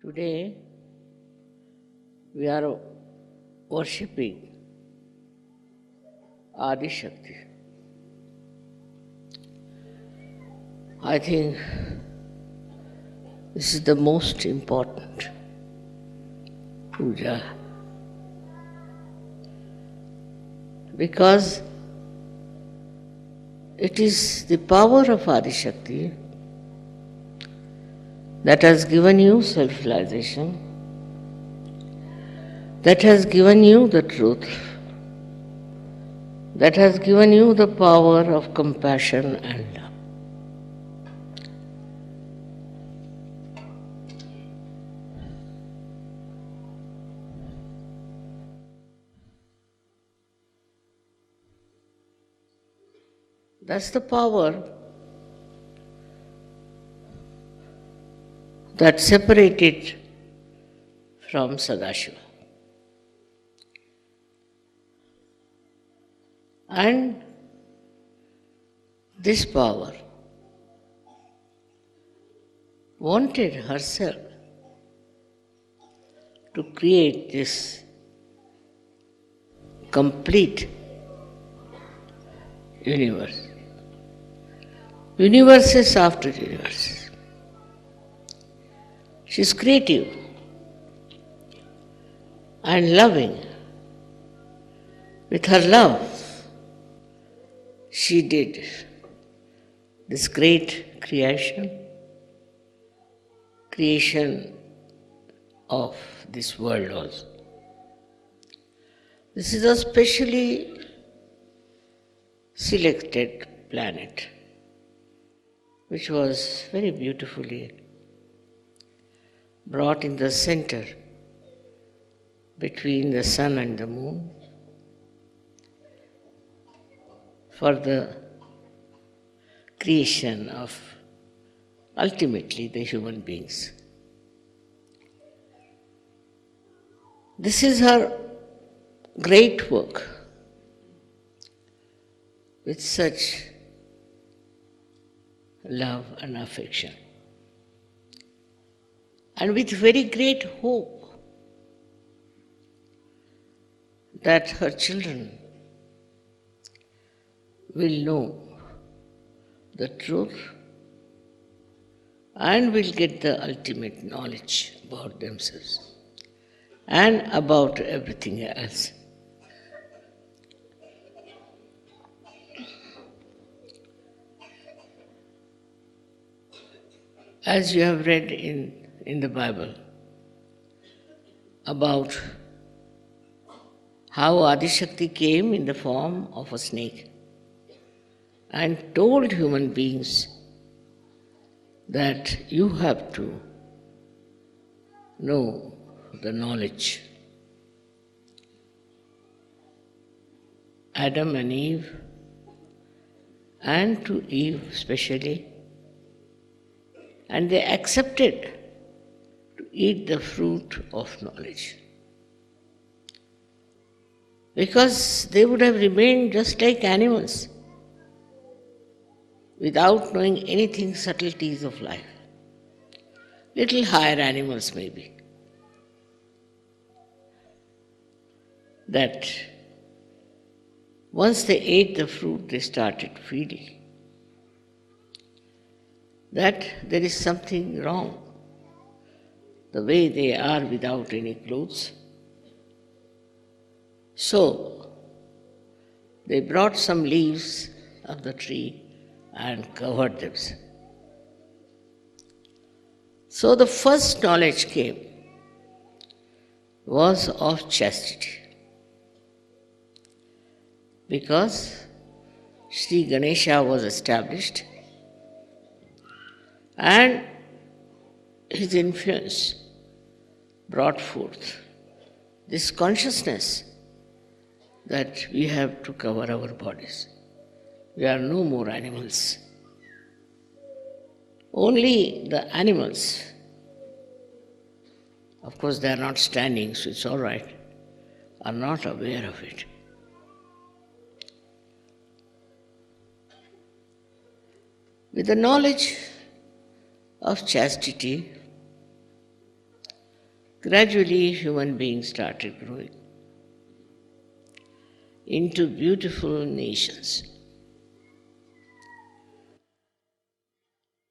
Today we are worshipping Adishakti. I think this is the most important puja because it is the power of Adishakti that has given you self-realization, that has given you the truth, that has given you the power of compassion and love. That's the power that separated from Sadashiva. And this power wanted herself to create this complete universe. Universes after universes. She's creative and loving. With her love, she did this great creation of this world also. This is a specially selected planet, which was very beautifully brought in the center between the sun and the moon for the creation of ultimately the human beings. This is her great work with such love and affection, and with very great hope that her children will know the truth and will get the ultimate knowledge about themselves and about everything else. As you have read in the Bible about how Adishakti came in the form of a snake and told human beings that you have to know the knowledge. Adam and Eve, and to Eve especially, and they accepted to eat the fruit of knowledge. Because they would have remained just like animals, without knowing anything subtleties of life. Little higher animals maybe. That once they ate the fruit, they started feeling that there is something wrong, the way they are without any clothes. So, they brought some leaves of the tree and covered them. So the first knowledge came was of chastity. Because Shri Ganesha was established and his influence brought forth this consciousness that we have to cover our bodies. We are no more animals. Only the animals, of course they are not standing, so it's all right, are not aware of it. With the knowledge of chastity, Gradually, human beings started growing into beautiful nations.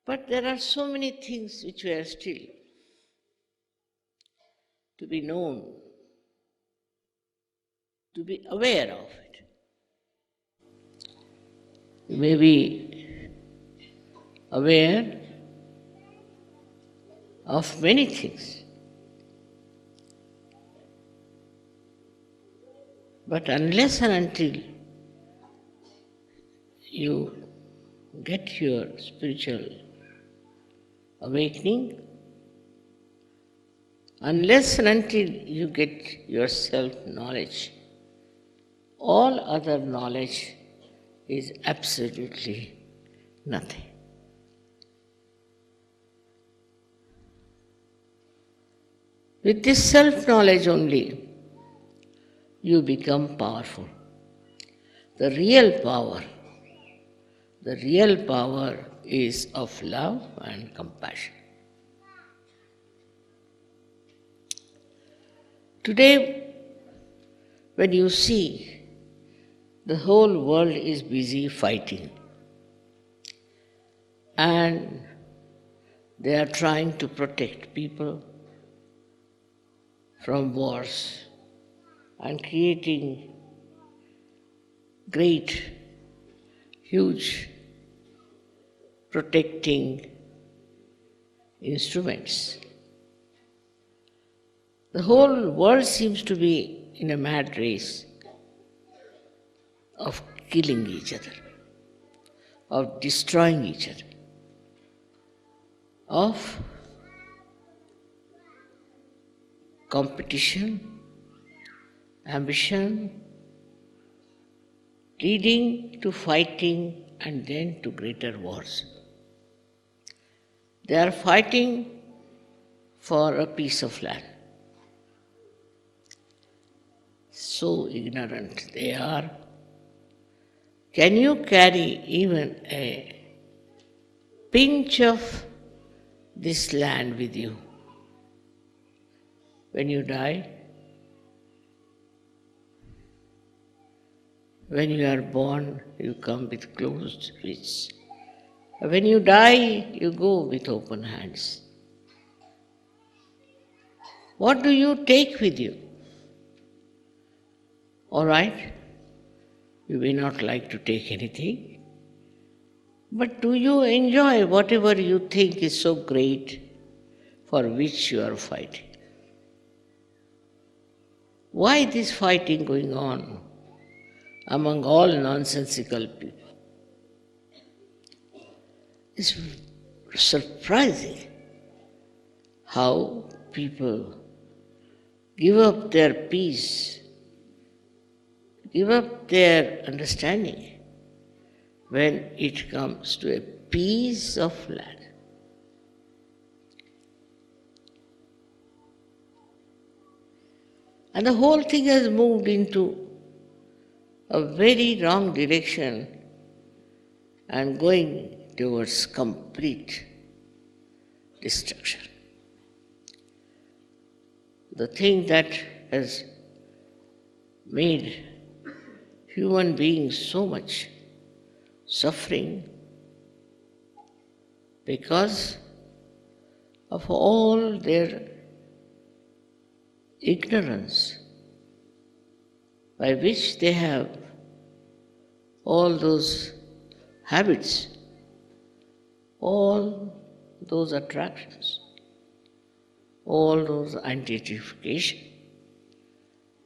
But there are so many things which were still to be known, to be aware of it. You may be aware of many things, but unless and until you get your spiritual awakening, unless and until you get your self-knowledge, all other knowledge is absolutely nothing. With this self-knowledge only, you become powerful. The real power is of love and compassion. Today, when you see the whole world is busy fighting and they are trying to protect people from wars and creating great, huge protecting instruments. The whole world seems to be in a mad race of killing each other, of destroying each other, of competition, ambition, leading to fighting and then to greater wars. They are fighting for a piece of land. So ignorant they are. Can you carry even a pinch of this land with you when you die? When you are born, you come with closed wrists. When you die, you go with open hands. What do you take with you? All right, you may not like to take anything, but do you enjoy whatever you think is so great for which you are fighting? Why this fighting going on among all nonsensical people? It's surprising how people give up their peace, give up their understanding when it comes to a piece of land. And the whole thing has moved into a very wrong direction and going towards complete destruction. The thing that has made human beings so much suffering because of all their ignorance by which they have all those habits, all those attractions, all those identification,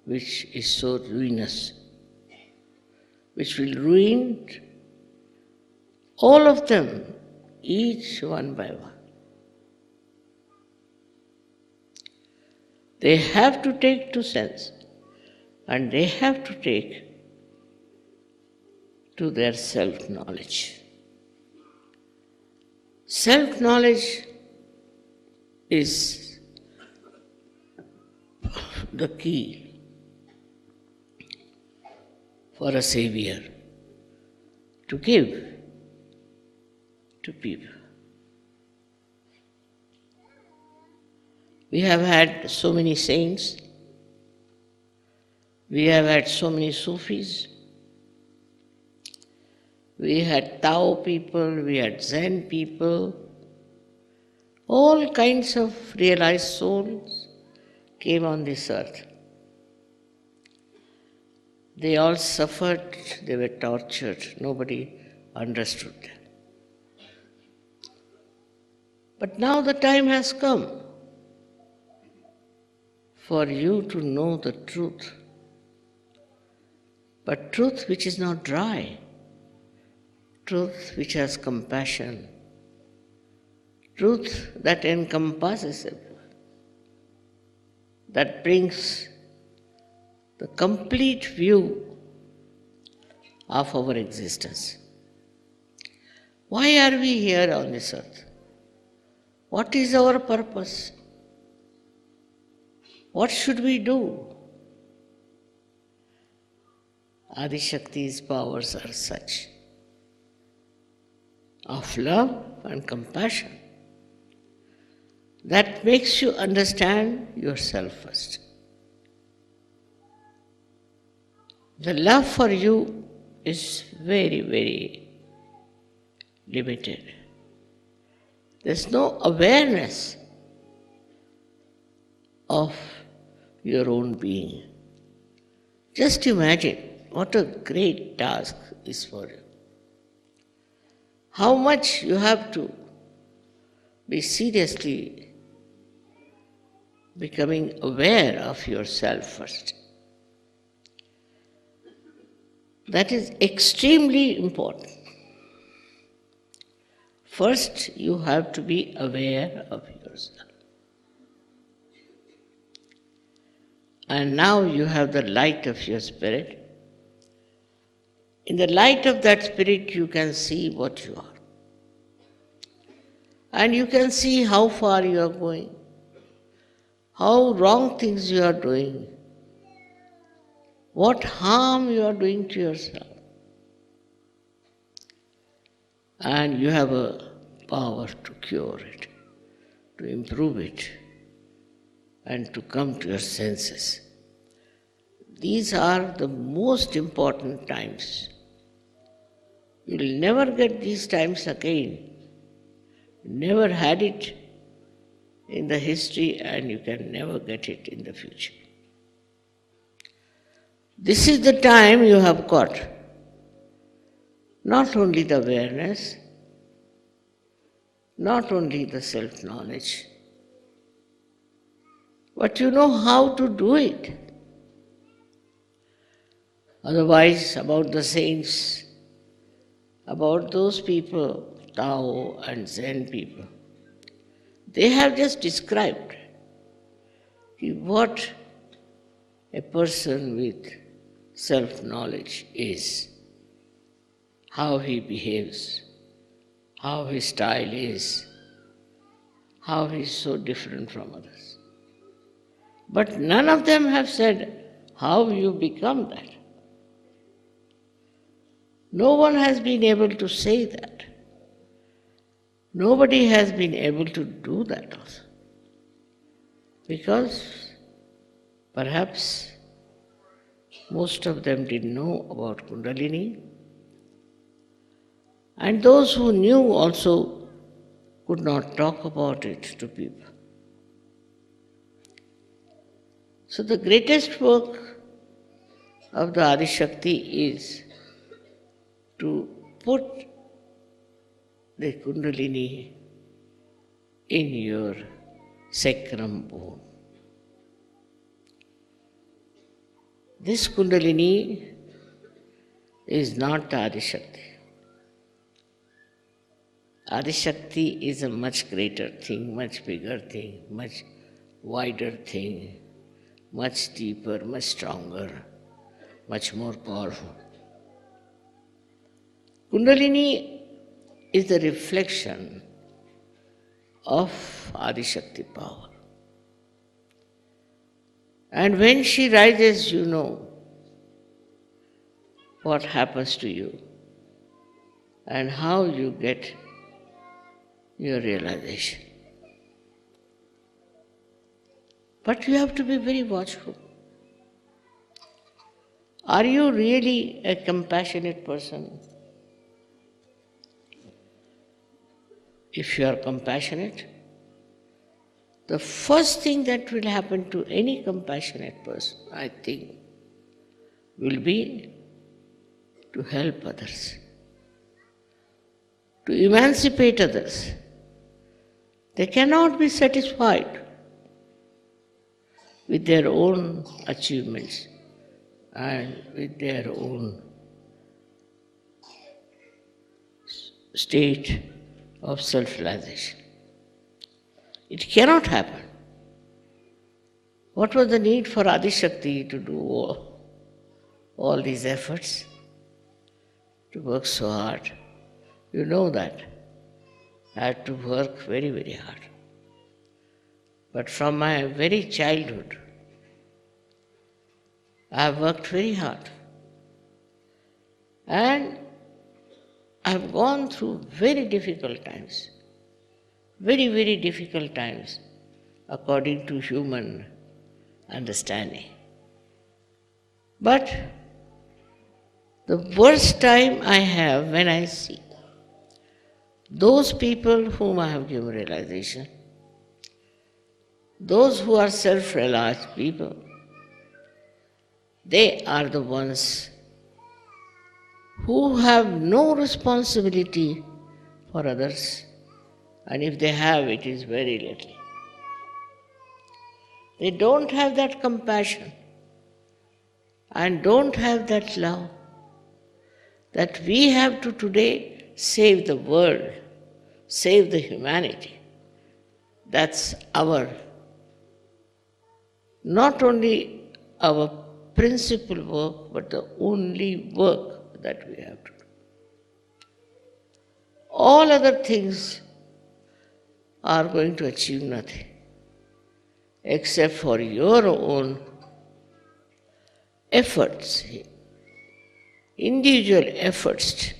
which is so ruinous, which will ruin all of them, each one by one. They have to take to sense, and they have to take to their self-knowledge. Self-knowledge is the key for a savior to give to people. We have had so many saints, we have had so many Sufis, we had Tao people, we had Zen people, all kinds of realized souls came on this earth. They all suffered, they were tortured, nobody understood them. But now the time has come for you to know the truth, but truth which is not dry, truth which has compassion, truth that encompasses it, that brings the complete view of our existence. Why are we here on this earth? What is our purpose? What should we do? Adishakti's powers are such of love and compassion that makes you understand yourself first. The love for you is very, very limited. There's no awareness of your own being. Just imagine what a great task is for you. How much you have to be seriously becoming aware of yourself first. That is extremely important. First, you have to be aware of yourself. And now you have the light of your spirit. In the light of that spirit, you can see what you are. And you can see how far you are going, how wrong things you are doing, what harm you are doing to yourself. And you have a power to cure it, to improve it, and to come to your senses. These are the most important times. You will never get these times again. You never had it in the history and you can never get it in the future. This is the time you have got. Not only the awareness, not only the self-knowledge, but you know how to do it. Otherwise, about the saints, about those people, Tao and Zen people, they have just described what a person with self-knowledge is, how he behaves, how his style is, how he is so different from others. But none of them have said how you become that. No one has been able to say that. Nobody has been able to do that also. Because perhaps most of them didn't know about Kundalini, and those who knew also could not talk about it to people. So the greatest work of the Adishakti is to put the Kundalini in your sacrum bone. This Kundalini is not the Adishakti. Adishakti is a much greater thing, much bigger thing, much wider thing, much deeper, much stronger, much more powerful. Kundalini is the reflection of Adishakti power. And when she rises, you know what happens to you and how you get your realization. But you have to be very watchful. Are you really a compassionate person? If you are compassionate, the first thing that will happen to any compassionate person, I think, will be to help others, to emancipate others. They cannot be satisfied with their own achievements and with their own state of self-realization. It cannot happen. What was the need for Adishakti to do all these efforts, to work so hard? You know that. I had to work very, very hard. But from my very childhood, I have worked very hard. And I have gone through very difficult times, very, very difficult times, according to human understanding. But the worst time I have when I see those people whom I have given realization, those who are self-realized people, they are the ones who have no responsibility for others, and if they have, it is very little. They don't have that compassion and don't have that love that we have to today save the world, save the humanity. That's our, not only our principal work, but the only work that we have to do. All other things are going to achieve nothing except for your own efforts, individual efforts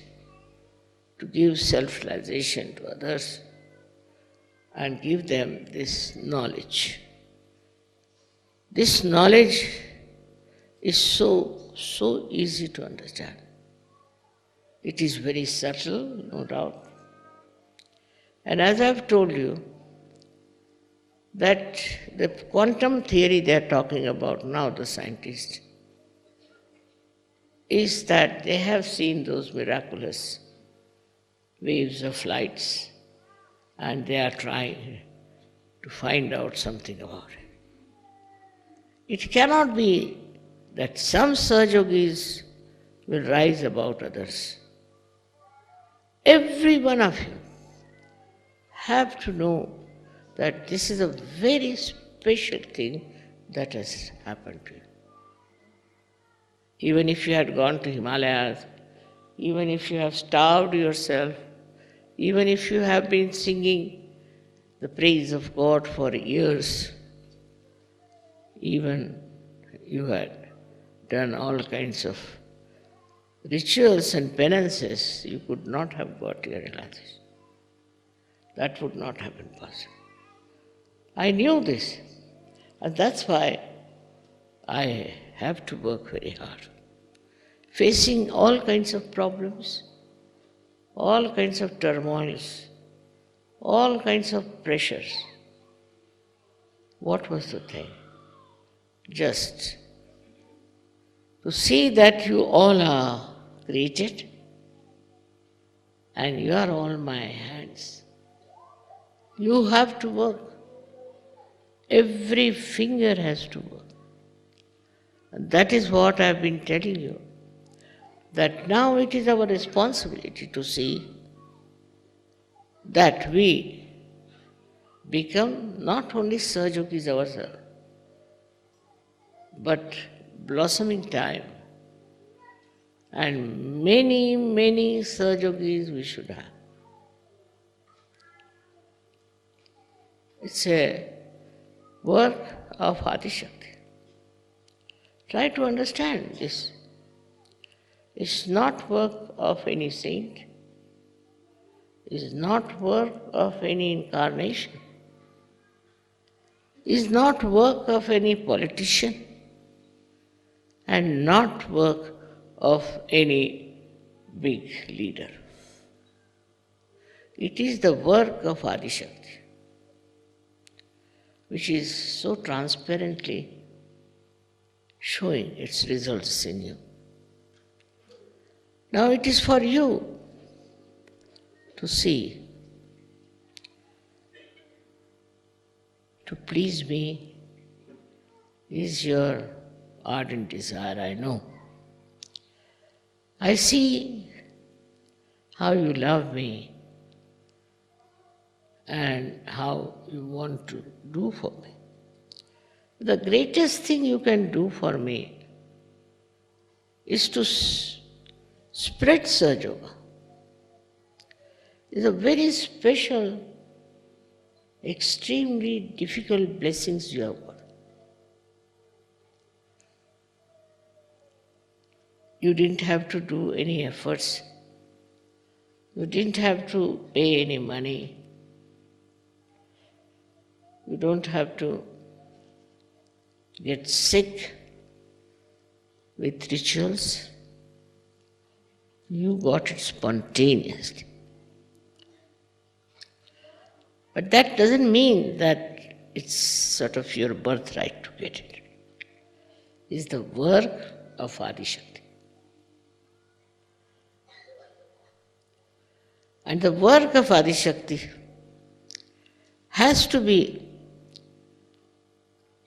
to give self-realization to others and give them this knowledge. This knowledge is so easy to understand. It is very subtle, no doubt. And as I've told you, that the quantum theory they are talking about now, the scientists, is that they have seen those miraculous waves of lights and they are trying to find out something about it. It cannot be that some Sahajogis will rise above others. Every one of you have to know that this is a very special thing that has happened to you. Even if you had gone to Himalayas, even if you have starved yourself, even if you have been singing the praise of God for years, even you had done all kinds of rituals and penances, you could not have got your realization. That would not have been possible. I knew this, and that's why I have to work very hard. Facing all kinds of problems, all kinds of turmoils, all kinds of pressures. What was the thing? Just to see that you all are created and you are all my hands. You have to work. Every finger has to work. And that is what I have been telling you, that now it is our responsibility to see that we become not only Sahajogis ourselves, but blossoming time. And many, many Sahajogis we should have. It's a work of Adishakti. Try to understand this. It's not work of any saint. It's not work of any incarnation. is not work of any politician and not work of any big leader. It is the work of Adishakti, which is so transparently showing its results in you. Now it is for you to see, to please me is your ardent desire, I know. I see how you love me and how you want to do for me. The greatest thing you can do for me is to spread Sahaja Yoga. It's a very special, extremely difficult blessings you have got. You didn't have to do any efforts. You didn't have to pay any money. You don't have to get sick with rituals. You got it spontaneously. But that doesn't mean that it's sort of your birthright to get it. It's the work of Adishakti. And the work of Adishakti has to be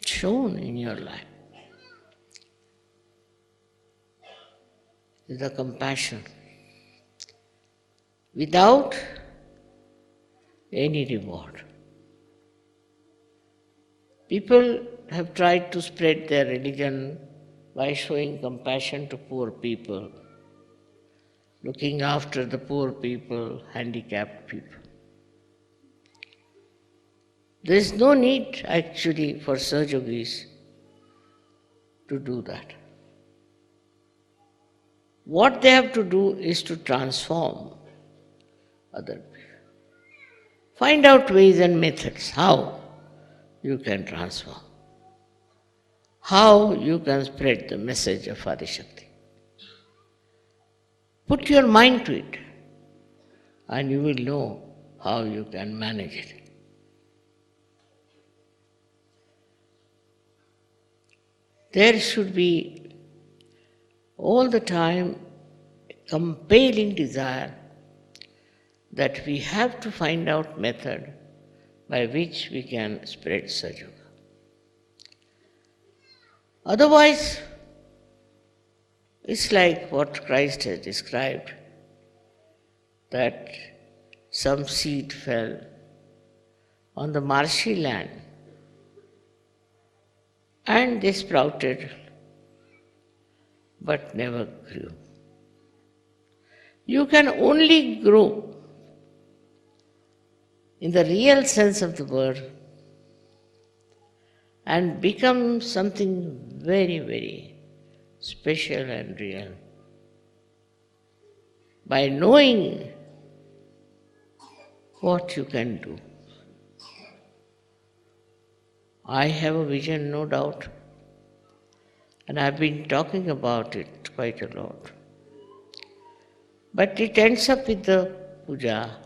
shown in your life. The compassion without any reward. People have tried to spread their religion by showing compassion to poor people, looking after the poor people, handicapped people. There is no need actually for Sahaja Yogis to do that. What they have to do is to transform other people. Find out ways and methods how you can transform, how you can spread the message of Adishakti. Put your mind to it and you will know how you can manage it. There should be all the time a compelling desire that we have to find out method by which we can spread Sahaja Yoga. Otherwise, it's like what Christ has described, that some seed fell on the marshy land and they sprouted but never grew. You can only grow in the real sense of the word and become something very, very special and real by knowing what you can do. I have a vision, no doubt, and I've been talking about it quite a lot. But it ends up with the puja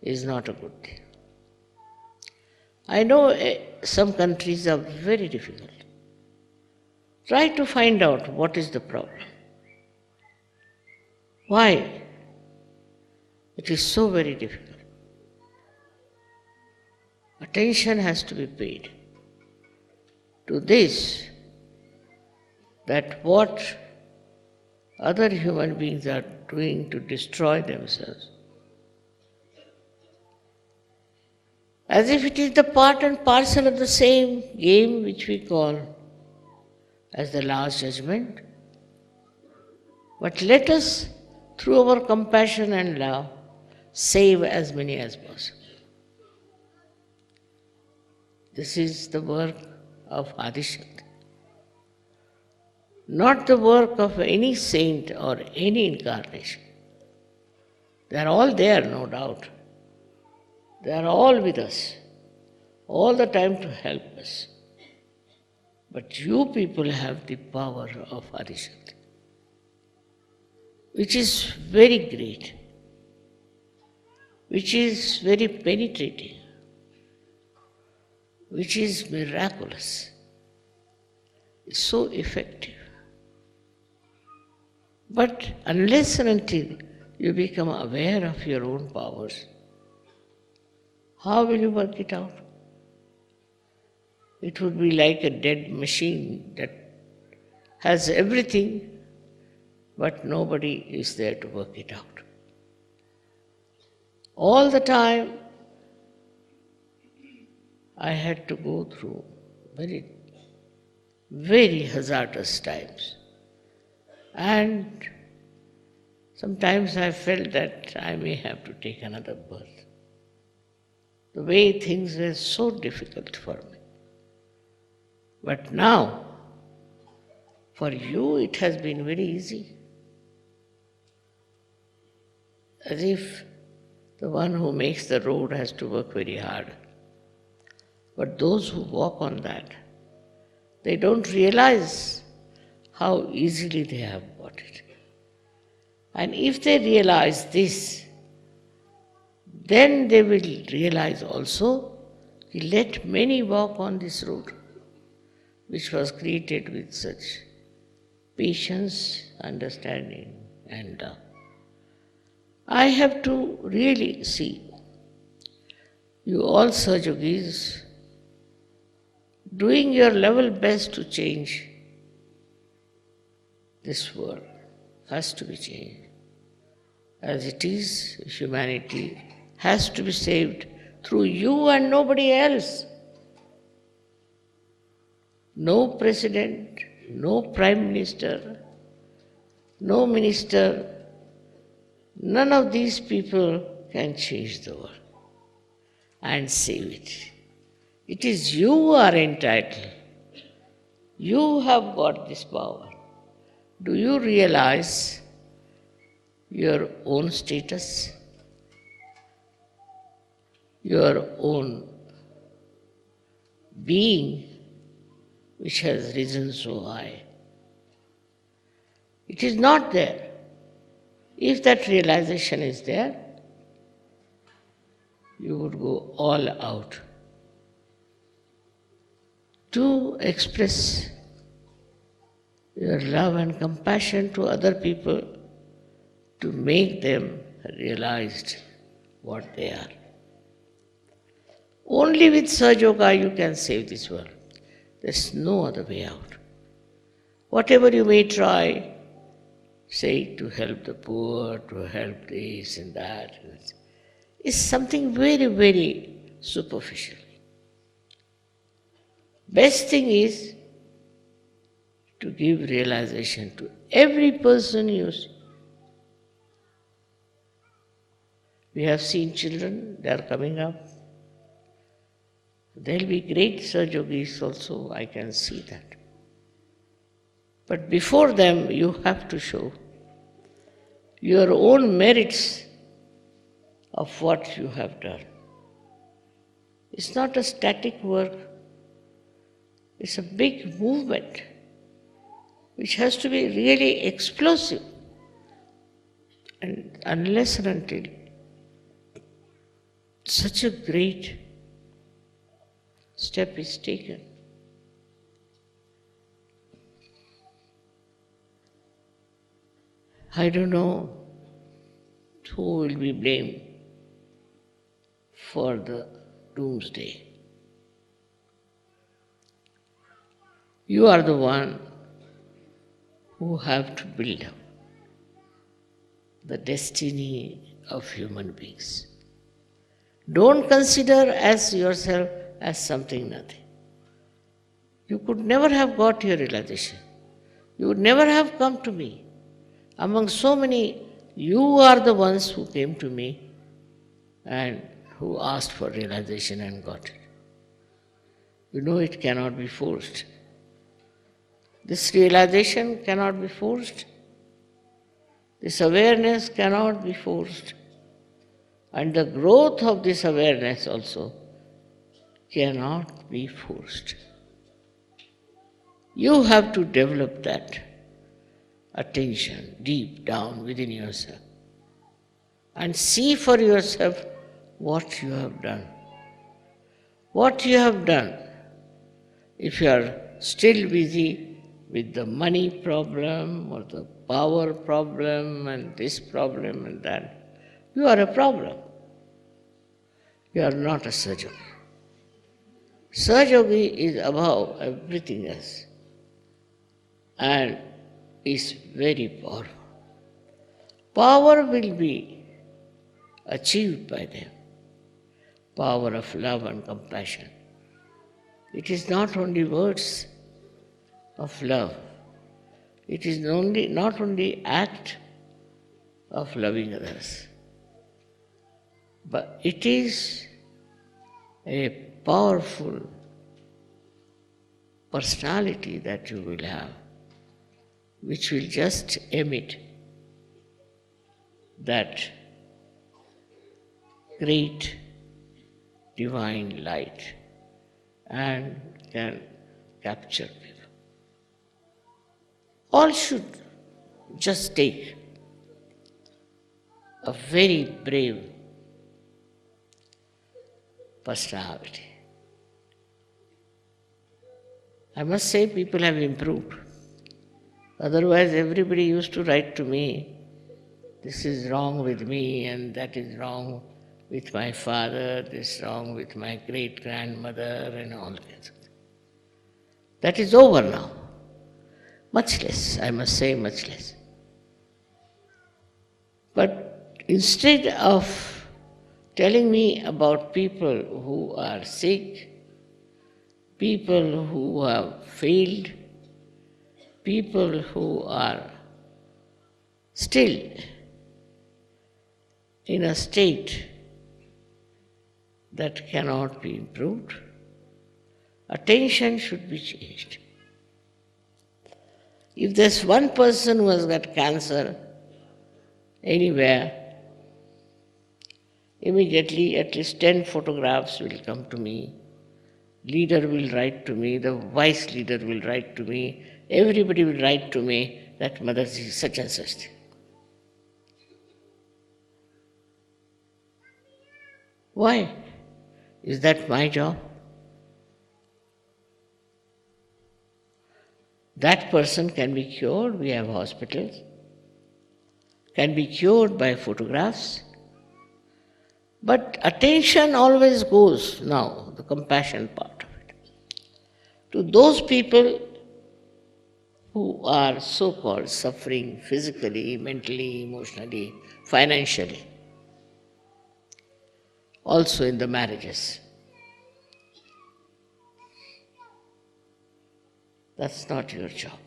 is not a good thing. I know some countries are very difficult. Try to find out what is the problem. Why? It is so very difficult. Attention has to be paid to this, that what other human beings are doing to destroy themselves, as if it is the part and parcel of the same game which we call as the last judgment. But let us, through our compassion and love, save as many as possible. This is the work of Adishakti, not the work of any saint or any incarnation. They are all there, no doubt. They are all with us. all the time to help us. But you people have the power of Adishakti, which is very great, which is very penetrating, which is miraculous. It's so effective. But unless and until you become aware of your own powers, how will you work it out? It would be like a dead machine that has everything, but nobody is there to work it out. All the time, I had to go through very, very hazardous times. And sometimes I felt that I may have to take another birth. The way things were so difficult for me. But now, for you it has been very easy. As if the one who makes the road has to work very hard. But those who walk on that, they don't realize how easily they have got it. And if they realize this, then they will realize also, let many walk on this road, which was created with such patience, understanding, and love. I have to really see you all Sahajogis doing your level best to change this world. Has to be changed. As it is, humanity has to be saved through you and nobody else. No president, no prime minister, no minister, none of these people can change the world and save it. It is you who are entitled. You have got this power. Do you realize your own status, your own being, which has risen so high? It is not there. If that realization is there, you would go all out to express your love and compassion to other people, to make them realize what they are. Only with Sahajoga you can save this world. There's no other way out. Whatever you may try, say to help the poor, to help this and that, is something very, very superficial. Best thing is to give realization to every person you see. We have seen children, they are coming up. There will be great Sahajogis also, I can see that. But before them, you have to show your own merits of what you have done. It's not a static work, it's a big movement which has to be really explosive. And unless and until such a great step is taken, I don't know who will be blamed for the doomsday. You are the one who have to build up the destiny of human beings. Don't consider as yourself as something nothing. You could never have got your realization. You would never have come to me. Among so many, you are the ones who came to me and who asked for realization and got it. You know it cannot be forced. This realization cannot be forced. This awareness cannot be forced. And the growth of this awareness also cannot be forced. You have to develop that attention deep down within yourself and see for yourself what you have done. What you have done. If you are still busy with the money problem or the power problem and this problem and that, you are a problem. You are not a Sahaja. Sahaja is above everything else and is very powerful. Power will be achieved by them. Power of love and compassion. It is not only words of love. It is not only act of loving others, but it is a powerful personality that you will have, which will just emit that great divine light and can capture people. All should just take a very brave personality. I must say people have improved. Otherwise everybody used to write to me, this is wrong with me and that is wrong with my father, this is wrong with my great-grandmother and all kinds of things. That is over now. Much less, I must say much less. But instead of telling me about people who are sick, people who have failed, people who are still in a state that cannot be improved, attention should be changed. If there's one person who has got cancer anywhere, immediately at least 10 photographs will come to me. Leader will write to me, the vice leader will write to me, everybody will write to me that mother is such and such thing. Why? Is that my job? That person can be cured, we have hospitals, can be cured by photographs. But attention always goes now, the compassion part of it, to those people who are so-called suffering physically, mentally, emotionally, financially, also in the marriages. That's not your job,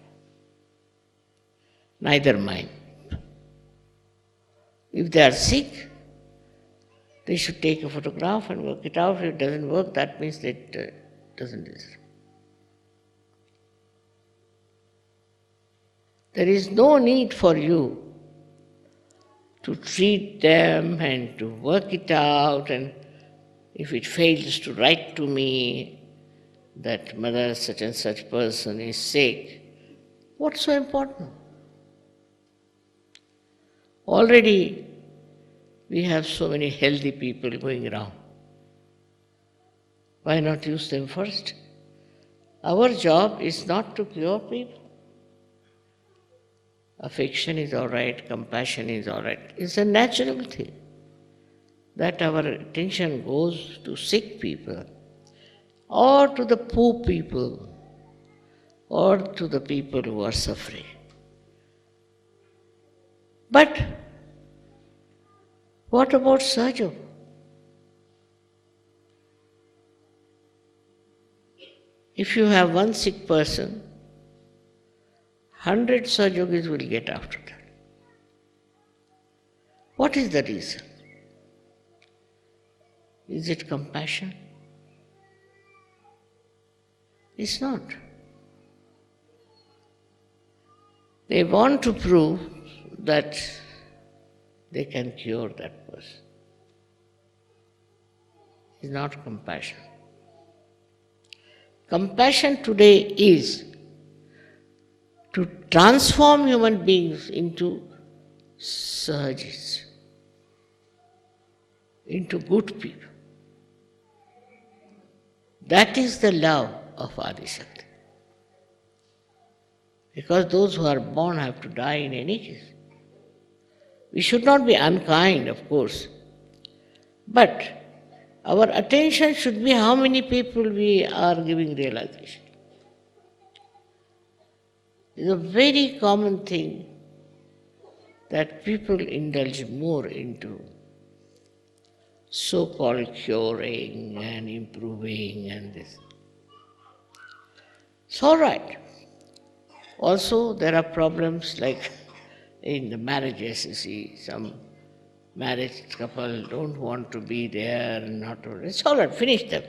neither mine. If they are sick, they should take a photograph and work it out. If it doesn't work, that means it doesn't deserve. There is no need for you to treat them and to work it out, and if it fails to write to me that mother such and such person is sick, what's so important? Already we have so many healthy people going around. Why not use them first? Our job is not to cure people. Affection is all right, compassion is all right. It's a natural thing that our attention goes to sick people or to the poor people or to the people who are suffering. But what about Sahaja? If you have one sick person, 100 Sahajogis will get after that. What is the reason? Is it compassion? It's not. They want to prove that they can cure that person. It's not compassion. Compassion today is to transform human beings into Sahajis, into good people. That is the love of Adishakti. Because those who are born have to die in any case. We should not be unkind, of course, but our attention should be how many people we are giving realization. It's a very common thing that people indulge more into so-called curing and improving and this. It's all right. Also, there are problems like in the marriages, you see, some married couple don't want to be there, not to, it's all right, finish them.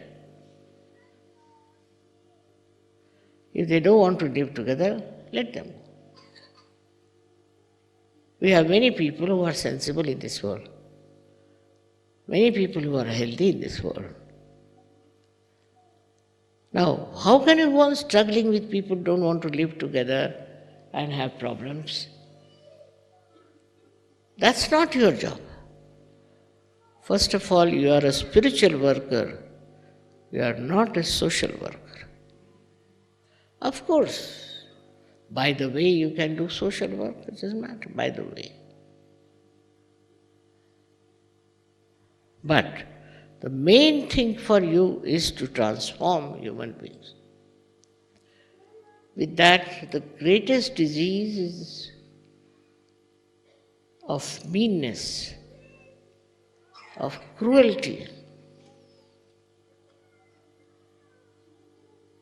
If they don't want to live together, let them go. We have many people who are sensible in this world, many people who are healthy in this world. Now, how can you go on struggling with people who don't want to live together and have problems? That's not your job. First of all, you are a spiritual worker. You are not a social worker. Of course, by the way, you can do social work. It doesn't matter, by the way. But the main thing for you is to transform human beings. With that, the greatest disease is of meanness, of cruelty,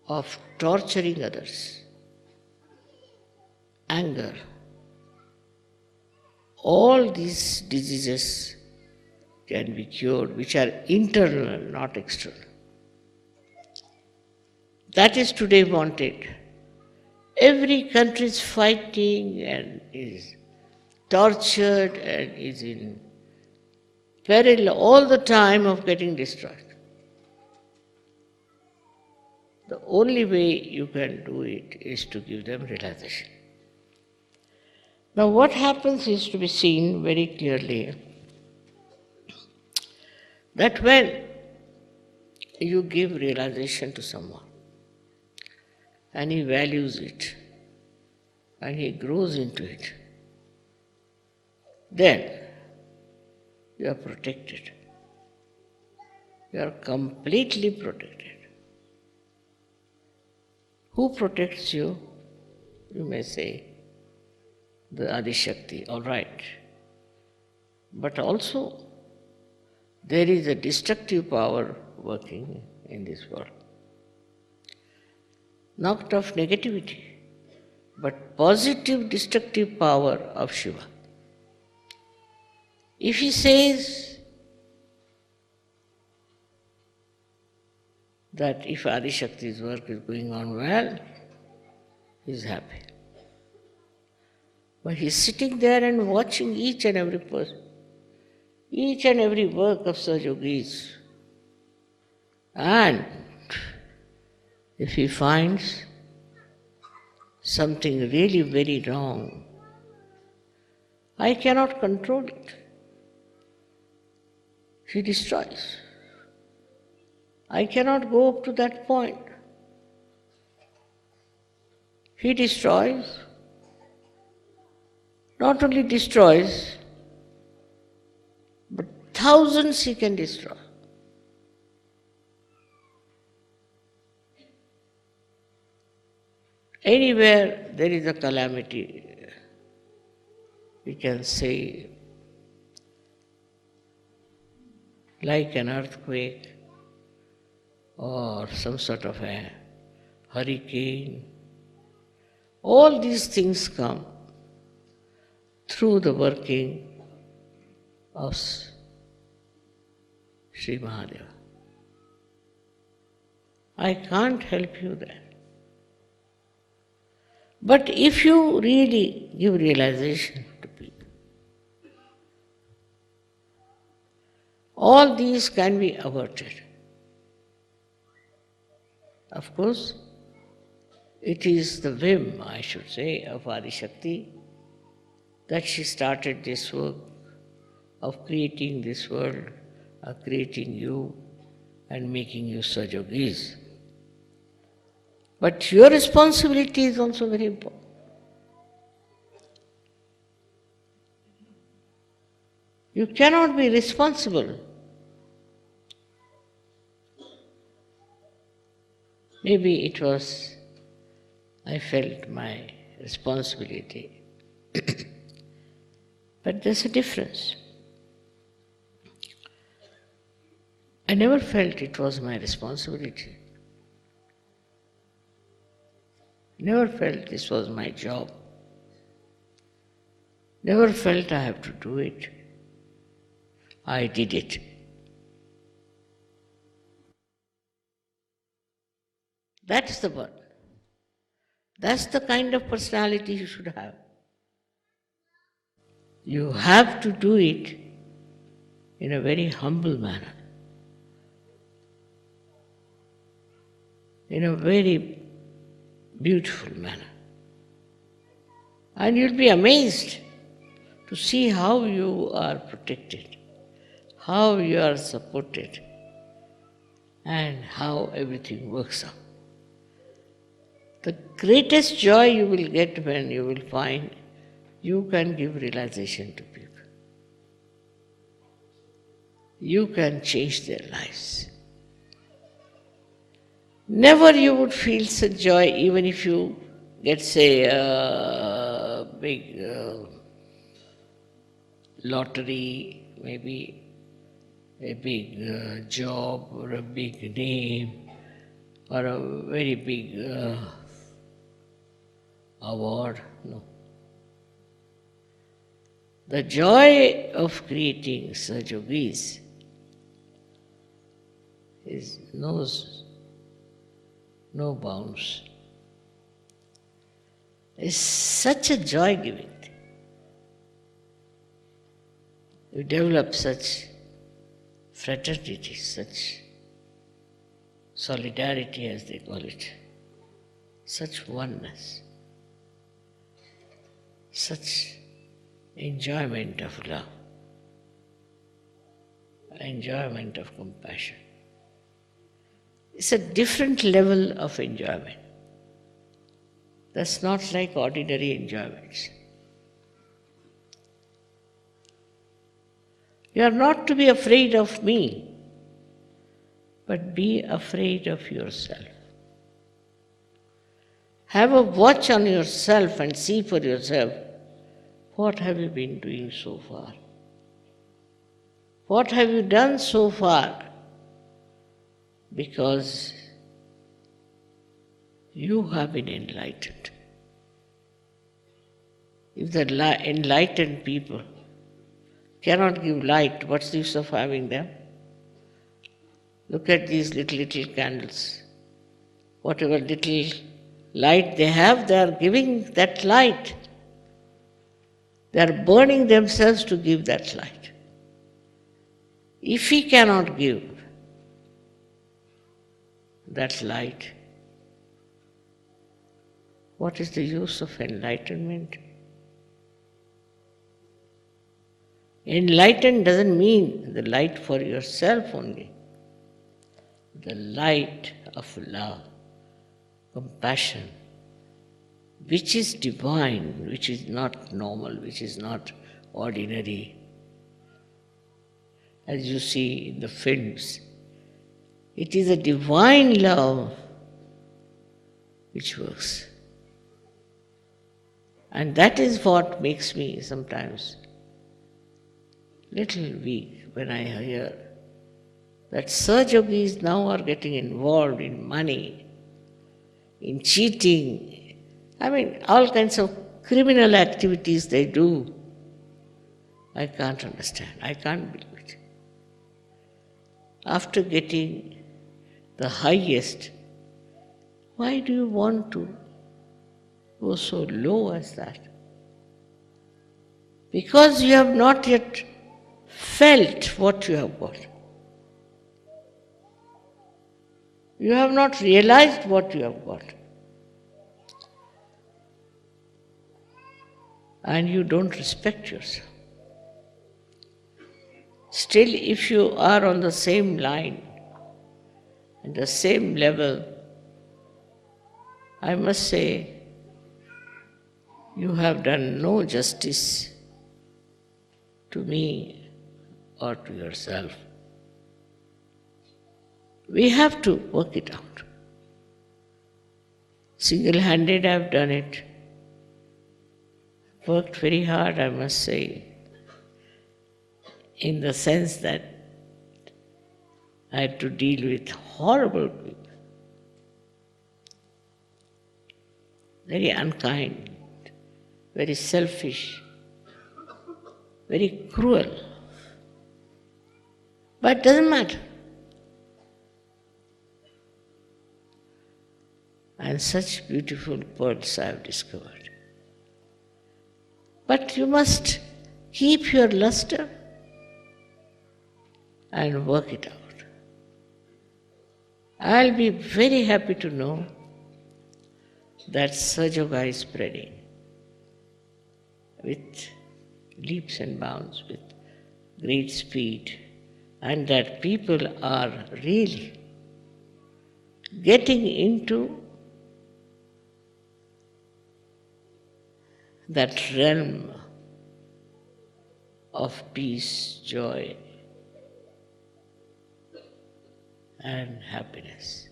of torturing others, anger. All these diseases can be cured, which are internal, not external. That is today wanted. Every country is fighting and is tortured and is in peril all the time of getting destroyed. The only way you can do it is to give them realization. Now what happens is to be seen very clearly that when you give realization to someone and he values it and he grows into it, then you are protected. You are completely protected. Who protects you? You may say, the Adishakti, all right. But also, there is a destructive power working in this world. Not of negativity, but positive destructive power of Shiva. If he says that if Adishakti's work is going on well, he is happy. But he is sitting there and watching each and every person, each and every work of Sahajogis. And if he finds something really very wrong, I cannot control it. He destroys. I cannot go up to that point. He destroys. Not only destroys, but thousands he can destroy. Anywhere there is a calamity, we can say, like an earthquake or some sort of a hurricane, all these things come through the working of Sri Mahadeva. I can't help you there. But if you really give realization to people, all these can be averted. Of course, it is the whim, I should say, of Adishakti that she started this work of creating this world, of creating you and making you Sajogis. But your responsibility is also very important. You cannot be responsible. Maybe it was, I felt my responsibility. But there's a difference. I never felt it was my responsibility. Never felt this was my job. Never felt I have to do it. I did it. That's the one. That's the kind of personality you should have. You have to do it in a very humble manner, in a very beautiful manner. And you'll be amazed to see how you are protected, how you are supported, and how everything works out. The greatest joy you will get when you will find you can give realization to people. You can change their lives. Never you would feel such joy even if you get, say, a big lottery, maybe a big job or a big name or a very big award. No. The joy of creating Sajogis knows no bounds. It's such a joy-giving thing. You develop such fraternity, such solidarity as they call it, such oneness, such enjoyment of love, enjoyment of compassion. It's a different level of enjoyment. That's not like ordinary enjoyments. You are not to be afraid of me, but be afraid of yourself. Have a watch on yourself and see for yourself, what have you been doing so far? What have you done so far? Because you have been enlightened. If the enlightened people cannot give light, what's the use of having them? Look at these little candles. Whatever little light they have, they are giving that light. They are burning themselves to give that light. If he cannot give that light, what is the use of enlightenment? Enlightened doesn't mean the light for yourself only. The light of love, compassion, which is divine, which is not normal, which is not ordinary. As you see in the films, it is a divine love which works. And that is what makes me sometimes little weak when I hear that Sajogis now are getting involved in money, in cheating. I mean, all kinds of criminal activities they do. I can't understand. I can't believe it. After getting the highest, why do you want to go so low as that? Because you have not yet felt what you have got. You have not realized what you have got. And you don't respect yourself. Still, if you are on the same line, at the same level, I must say, you have done no justice to me or to yourself. We have to work it out. Single-handed I have done it. Worked very hard, I must say, in the sense that I had to deal with horrible people, very unkind, very selfish, very cruel. But it doesn't matter. And such beautiful pearls I have discovered. But you must keep your luster and work it out. I'll be very happy to know that Surge Yoga is spreading with leaps and bounds, with great speed, and that people are really getting into that realm of peace, joy, and happiness.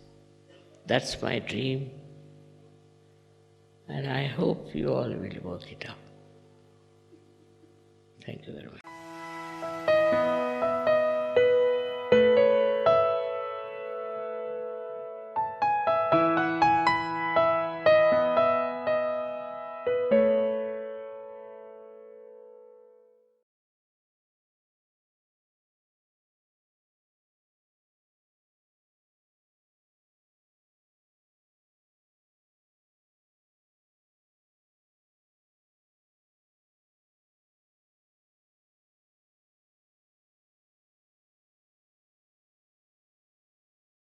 That's my dream, and I hope you all will work it out. Thank you very much.